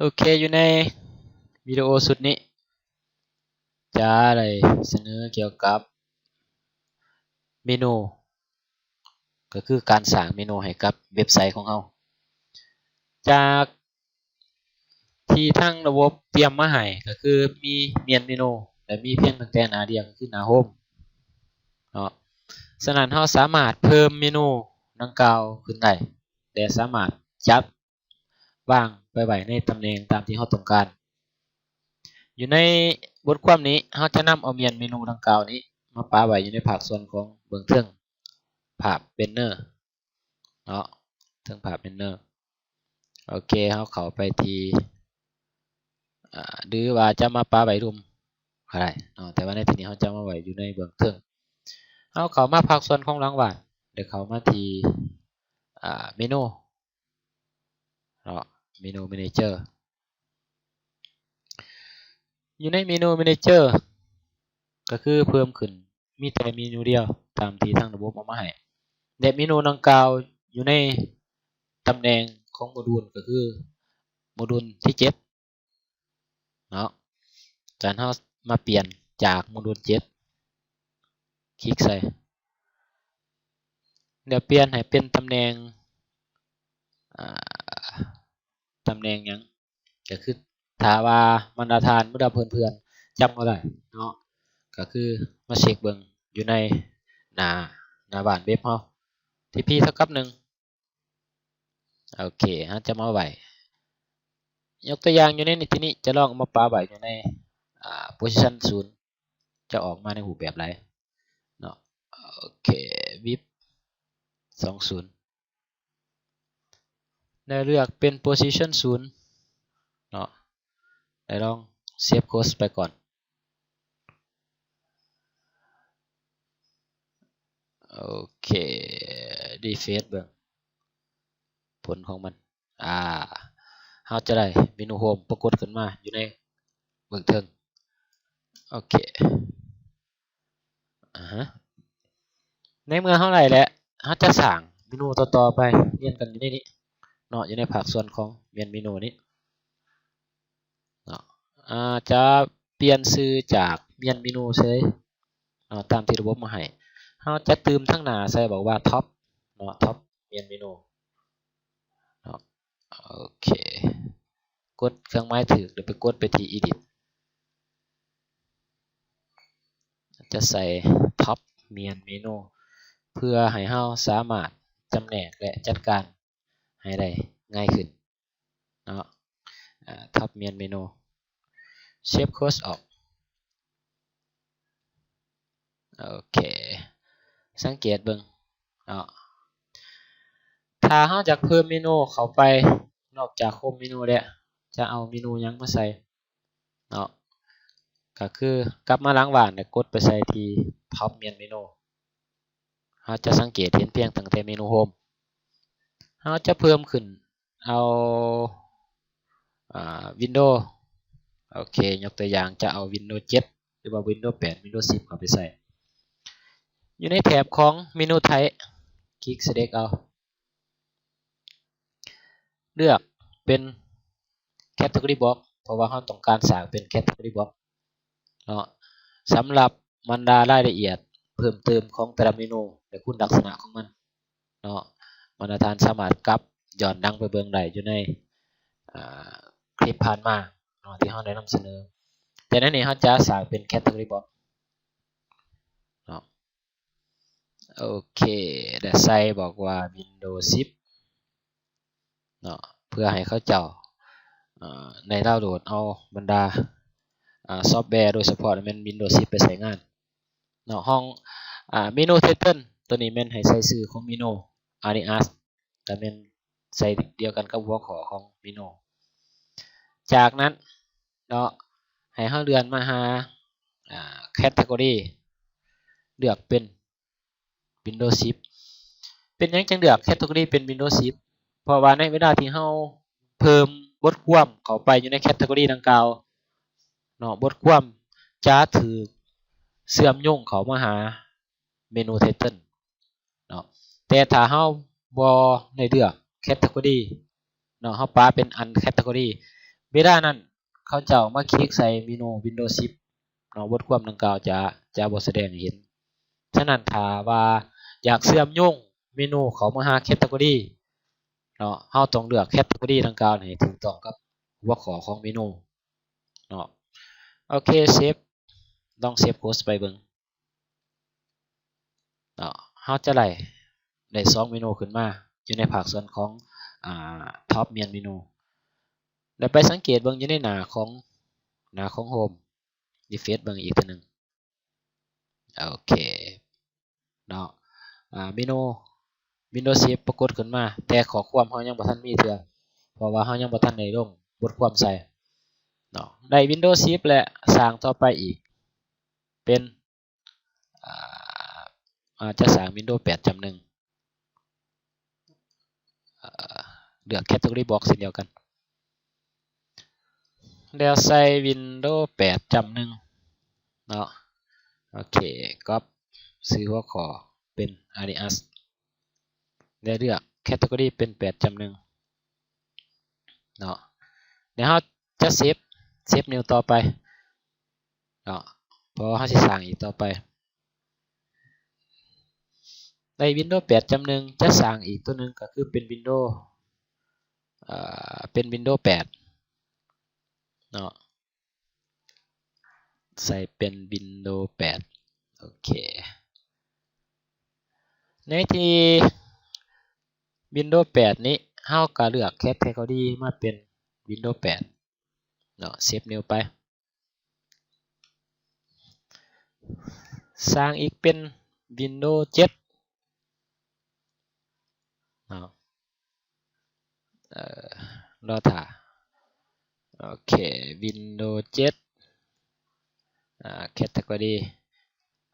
โอเคอยู่ในวิดีโอสุดนี้จะได้เสนอเกี่ยวกับเมนูก็คือการสร้างเมนูให้กับเว็บไซต์ของเราจากที่ทั้งระบบเตรียมมาให้ก็คือมีเมนูและมีเพียงตั้งแต่หน้าเดียวก็คือหน้าโฮมเนาะฉะนั้นเราสามารถเพิ่มเมนูดังกล่าวขึ้นได้แต่สามารถจัดวางไปไว้ในตำแหน่งตามที่เราต้องการอยู่ในบทความนี้เราจะนำเอาเมนูดังกล่าวนี้มาปาไว้อยู่ในภาคส่วนของเบื้องเทิงภาพเบนเนอร์เนาะเทิงภาพเบนเนอร์โอเคเราเข้าไปที่หรือว่าจะมาปาไว้รุมก็ได้เนาะแต่ว่าในที่นี้เราจะมาไว้อยู่ในเบื้องเทิงเราเข้ามาภาคส่วนของหลังบ้านเดี๋ยวเข้ามาที่เมนูเนาะเมนูแมเนเจอร์อยู่ในเมนูแมเนเจอร์ก็คือเพิ่มขึ้นมีแต่เมนูเดียวตามที่ทางระบบเอามาให้แต่เมนูดังกล่าวอยู่ในตำแหน่งของโมดูลก็คือโมดูลที่7เนาะจากนั้นเรามาเปลี่ยนจากโมดูล7คลิกใส่เดี๋ยวเปลี่ยนให้เป็นตำแหน่งหยังก็คือถ้าว่าบรรดาทานเมื่อเพื่อนๆจำเอาได้เนาะก็คือมาเช็คเบิ่งอยู่ในหน้าบ้านเว็บเฮาที่p เท่ากับ1โอเคฮะจะมาไว้ยกตัวอย่างอยู่ในที่นี้จะลองมาปาไว้อยู่ในposition 0จะออกมาในรูปแบบไรเนาะโอเค vip 20ได้เลือกเป็น position 0เนาะได้ลองเซฟโค้ดไปก่อนโอเคดีเฟซเบิ่งผลของมันเราจะได้เมนูโฮมปรากฏขึ้นมาอยู่ในเบื้องเทิงโอเคในเมื่อเท่าไหร่แล้วเราจะสั่งเมนูต่อไปเรียนกันอยู่ในนี้เนาะอยู่ในภาคส่วนของเมนูนี้เนาะจะเปลี่ยนชื่อจากเมนูใช่ตามที่ระบบมาให้เราจะเติมทั้งหน้าใส่บอกว่าท็อปเนาะท็อปเมนูเนาะโอเคกดเครื่องหมายถือหรือไปกดไปที่ edit จะใส่ท็อปเมนูเพื่อให้เราสามารถจำแนกและจัดการให้ได้ง่ายขึ้นเนาะท็อปเมนูเชฟโค้ดออกโอเคสังเกตเบิ่งเนาะถ้าเราจะเพิ่มเมนูเข้าไปนอกจากโฮมเมนูแล้วจะเอาเมนูยังมาใส่เนาะก็คือกลับมาล้างบ้านแล้วกดไปใส่ที่ท็อปเมนูเราจะสังเกตเห็นเพียงตั้งแต่เมนูโฮมเราจะเพิ่มขึ้นเอาWindows โอเคยกตัวอย่างจะเอา Windows 7หรือว่า Windows 8 Windows 10เข้าไปใส่อยู่ในแถบของเมนูไทป์คลิก select เอาเลือกเป็น Category Box เพราะว่าเราต้องการสร้างเป็น Category Box เนาะสำหรับบรรดารายละเอียดเพิ่มเติมของแต่ละเมนูและคุณลักษณะของมันเนาะบรรดาท่านสามารถกลับย้อนดังไปเบิ่งได้อยู่ในคลิปผ่านมาเนาะที่เราได้นำเสนอแต่ในนี้เราจะสร้างเป็น Category Box เนาะโอเคเดี๋ยวใส่บอกว่า Windows 10เนาะเพื่อให้เขาเจ้าในดาวน์โหลดเอาบรรดาซอฟต์แวร์โดยเฉพาะเป็น Windows 10ไปใช้งานเนาะห้องเมนู Title ตัวนี้เป็นให้ใส่ชื่อของเมนู alias แต่เป็นใส่เดียวกันกับหัวข้อของเมนูจากนั้นเนาะให้เราเลื่อนมาหาCategory เลือกเป็น Windows 10เป็นยังจังเลือก Category เป็น Windows 10เพราะว่าในเวลาที่เราเพิ่มบทความเข้าไปอยู่ใน Category ดังกล่าวเนาะบทความจะถือเชื่อมโยงเข้ามาหาเมนู Title เนาะแต่ถ้าเราบ่ได้เลือก Category เนาะเราปาเป็น Uncategory เว เวลานั้นเขาเจ้ามาคลิกใส่เมนู Windows 10เนาะบทความดังกล่าวจะบ่แสดงให้เห็นฉะนั้นถ้าว่าอยากเชื่อมโยงเมนูเข้ามาหาแคตตากรีเนาะเราต้องเลือกแคตตากรีดังกล่าวให้ถูกต้องกับหัวข้อของเมนูเนาะโอเคเซฟลองเซฟโค้ดไปเบิ่งเนาะเราจะได้2เมนูขึ้นมาอยู่ในภาคส่วนของท็อปเมนเมนูแล้วไปสังเกตเบิ่งอยู่ในหน้าของโฮมรีเฟรชเบิ่งอีกทีนึงโอเคเนาะเมนู Windows 10ปรากฏขึ้นมาแต่ข้อความเฮายังบ่ทันมีเทื่อเพราะว่าเฮายังบ่ทันได้ลงบทความใส่เนาะได้ Windows 10และสร้างต่อไปอีกเป็นจะสร้าง Windows 8.1เลือก Category Box เช่นเดียวกันแล้วใส่ Windows 8.1เนาะโอเคก๊อปซื้อหัวข้อเป็น alias ได้เลือก Category เป็น 8.1 เนาะเดี๋ยวเราจะเซฟนิวต่อไปเนาะเพราะเราจะสร้างอีกต่อไปใน Windows 8.1 จะสร้างอีกตัวหนึ่งก็คือเป็น Windows 8เนาะใส่เป็น Windows 8โอเคในที่ Windows 8 นี้เราก็เลือก Category มาเป็น Windows 8เนาะเซฟนิวไปสร้างอีกเป็น Windows 7เนาะรอถ่าโอเค Windows 7 Category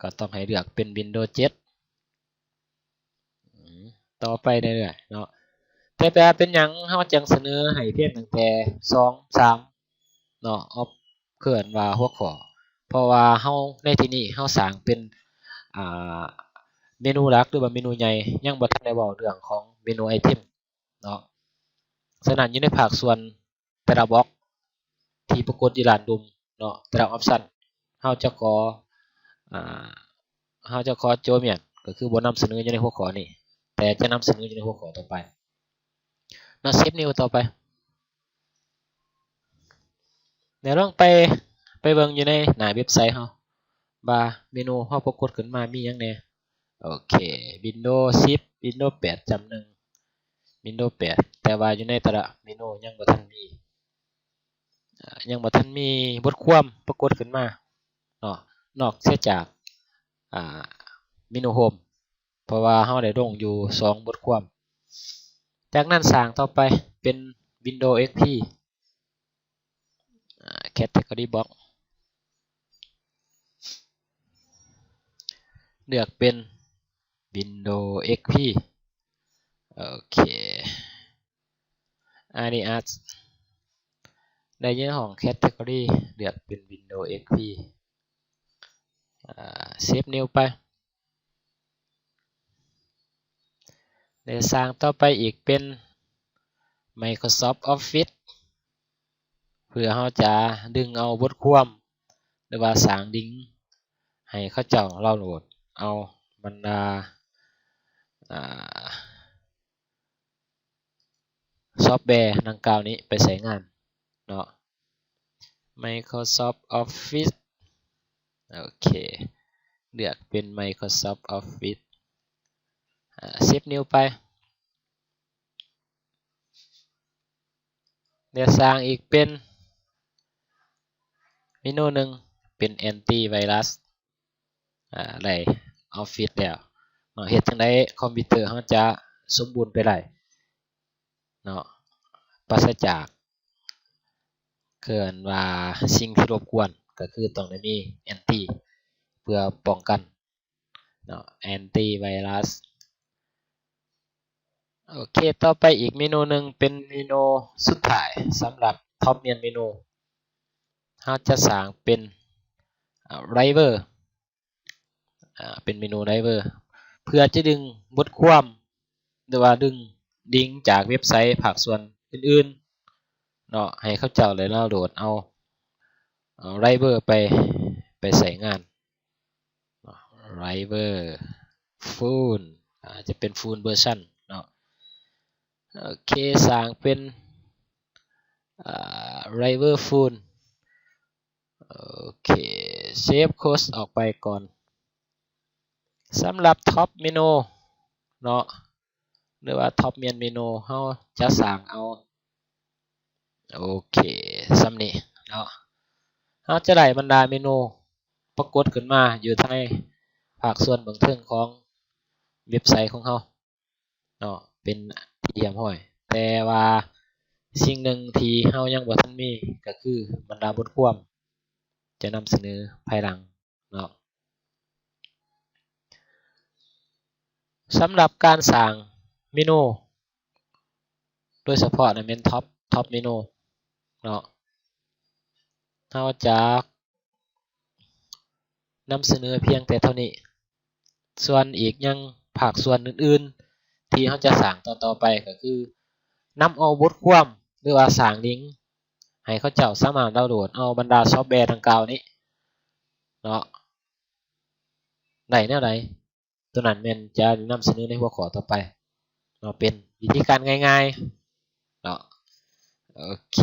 ก็ต้องให้เลือกเป็น Windows 7ต่อไปเรื่อยๆเนาะแต่เป็นหยังเฮาจังเสนอให้เพียงตั้งแต่2 3เนาะเอาเกินว่าหัวข้อเพราะว่าเฮาในที่นี้เฮาสร้างเป็นอ่าเมนูหลักหรือว่าเมนูใหญ่ยังบ่ทันได้เว้าเรื่องของเมนูไอเทมเนาะฉะนั้นอยู่ในภาคส่วนแต่ละบล็อกที่ปรากฏอยู่ด้านดุมเนาะแต่ละออปชั่นเฮาจะขอโจเมียนก็คือบ่นำเสนออยู่ในหัวข้อนี้แต่จะนำเสนออยู่ในหัวข้อต่อไปเนาะเซฟนิวต่อไปเดี๋ยวลองไปเบิ่งอยู่ในหน้าเว็บไซต์เฮาว่าเมนูเฮาปรากฏขึ้นมามีหยังแหน่โอเค Windows 10 Windows 8.1 Windows 8แต่ว่าอยู่ในแต่ละเมนูยังบ่ทันมีบทความปรากฏขึ้นมาเนาะนอกเสียจากเมนูโฮมเพราะว่าเฮาได้ลงอยู่2บทความจากนั้นสร้างต่อไปเป็น Windows XP Category Box เลือกเป็น Windows XP โอเคalias ในเรื่องของ Category เลือกเป็น Windows XP เซฟนิวไปเดี๋ยวสร้างต่อไปอีกเป็น Microsoft Office เพื่อเราจะดึงเอาบทความหรือว่าสร้างลิงก์ให้เขาเจ้าเราโหลดเอาบรรดาซอฟต์แวร์ดังกล่าวนี้ไปใช้งานเนาะ Microsoft Office โอเคเลือกเป็น Microsoft Office เซฟนิวไปเดี๋ยวสร้างอีกเป็นเมนูหนึ่งเป็น anti virus ได้ Office แล้วเฮ็ดจังได๋คอมพิวเตอร์เราจะสมบูรณ์ไปได้เนาะปราศจากเกินว่าสิ่งที่รบกวนก็คือต้องได้มี anti เพื่อป้องกันเนาะ anti virus โอเคต่อไปอีกเมนูหนึ่งเป็นเมนูสุดท้ายสำหรับท็อปเมียนเมนูเราจะสร้างเป็น driver เป็นเมนู driver เพื่อจะดึงบทความหรือว่าดึงลิงก์จากเว็บไซต์ภาคส่วนอื่น เนาะให้เขาเจ้าเลยดาวน์โหลดเอาไดรเวอร์ไปใส่งานไดรเวอร์ฟูลจะเป็นฟูลเวอร์ชันเนาะโอเคสร้างเป็นไดรเวอร์ฟูลโอเคเซฟโค้ดออกไปก่อนสำหรับท็อปเมนูเนาะหรือว่าท็อปเมนูเฮาจะสร้างเอาโอเคสำนี้เนาะเฮาจะได้บรรดาเมนูปรากฏขึ้นมาอยู่ในภาคส่วนเบื้องต้นของเว็บไซต์ของเฮาเนาะเป็นที่เรียบร้อยแต่ว่าสิ่งหนึ่งที่เฮายังบ่ทันมีก็คือบรรดาบทความจะนำเสนอภายหลังเนาะสำหรับการสร้างเมนูโดยเฉพาะในเมนท็อปเมนูเนาะเราจะนำเสนอเพียงแต่เท่านี้ส่วนอีกยังภาคส่วนอื่นๆที่เราจะสร้างต่อไปก็คือนำเอาบทความหรือว่าสร้างลิงก์ให้เขาเจ้าสามารถดาวน์โหลดเอาบรรดาซอฟต์แวร์ดังกล่าวนี้เนาะได้แนวใดตัวนั้นแม่นจะนำเสนอในหัวข้อต่อไปเนาะเป็นวิธีการง่ายๆเนาะโอเค